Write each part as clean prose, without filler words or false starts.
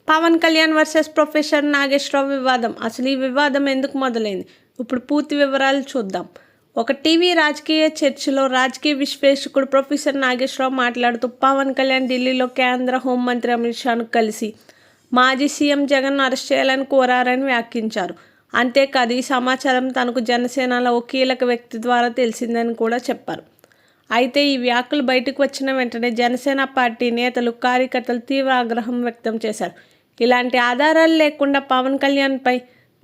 Pawan Kalyan versus professor Nageswararao వివాదం. అసలు ఈ వివాదం ఎందుకు మొదలైంది? ఇప్పుడు పూర్తి వివరాలు చూద్దాం. ఒక టీవీ రాజకీయ చర్చలో రాజకీయ విశ్లేషకుడు ప్రొఫెసర్ నాగేశ్వరరావు మాట్లాడుతూ పవన్ కళ్యాణ్ ఢిల్లీలో కేంద్ర హోంమంత్రి అమిత్ షాను కలిసి మాజీ సీఎం జగన్ను అరెస్ట్ చేయాలని కోరారని వ్యాఖ్యానించారు. అంతేకాదు ఈ సమాచారం తనకు జనసేనలో ఓ కీలక వ్యక్తి ద్వారా తెలిసిందని కూడా చెప్పారు. అయితే ఈ వ్యాఖ్యలు బయటకు వచ్చిన వెంటనే జనసేన పార్టీ నేతలు, కార్యకర్తలు తీవ్ర ఆగ్రహం వ్యక్తం చేశారు. ఇలాంటి ఆధారాలు లేకుండా పవన్ కళ్యాణ్పై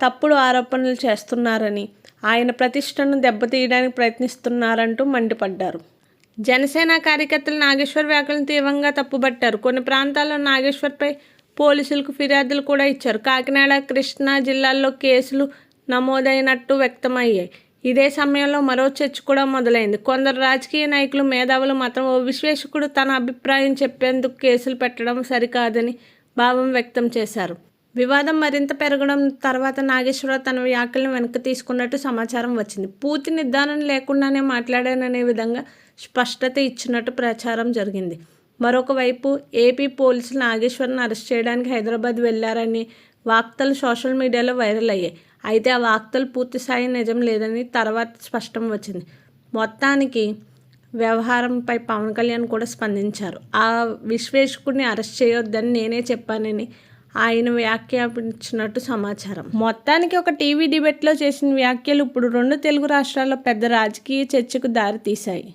తప్పుడు ఆరోపణలు చేస్తున్నారని, ఆయన ప్రతిష్టను దెబ్బతీయడానికి ప్రయత్నిస్తున్నారంటూ మండిపడ్డారు. జనసేన కార్యకర్తలు నాగేశ్వర్ వ్యాఖ్యలను తీవ్రంగా తప్పుబట్టారు. కొన్ని ప్రాంతాల్లో నాగేశ్వర్పై పోలీసులకు ఫిర్యాదులు కూడా ఇచ్చారు. కాకినాడ, కృష్ణా జిల్లాల్లో కేసులు నమోదైనట్టు వ్యక్తమయ్యాయి. ఇదే సమయంలో మరో చర్చ కూడా మొదలైంది. కొందరు రాజకీయ నాయకులు, మేధావులు మాత్రం ఓ విశ్లేషకుడు తన అభిప్రాయం చెప్పేందుకు కేసులు పెట్టడం సరికాదని భావం వ్యక్తం చేశారు. వివాదం మరింత పెరగడం తర్వాత నాగేశ్వరరావు తన వ్యాఖ్యలను వెనక్కి తీసుకున్నట్టు సమాచారం వచ్చింది. పూర్తి నిర్ధారణ లేకుండానే మాట్లాడాననే విధంగా స్పష్టత ఇచ్చినట్టు ప్రచారం జరిగింది. మరొక వైపు ఏపీ పోలీసులు నాగేశ్వరను అరెస్ట్ చేయడానికి హైదరాబాద్ వెళ్లారని వార్తలు సోషల్ మీడియాలో వైరల్ అయ్యాయి. అయితే ఆ వార్తలు పూర్తి స్థాయి నిజం లేదని తర్వాత స్పష్టం వచ్చింది. మొత్తానికి వ్యవహారంపై పవన్ కళ్యాణ్ కూడా స్పందించారు. ఆ విశ్లేషకుడిని అరెస్ట్ చేయొద్దని నేనే చెప్పానని ఆయన వ్యాఖ్యానించినట్టు సమాచారం. మొత్తానికి ఒక టీవీ డిబేట్లో చేసిన వ్యాఖ్యలు ఇప్పుడు 2 తెలుగు రాష్ట్రాల్లో పెద్ద రాజకీయ చర్చకు దారితీశాయి.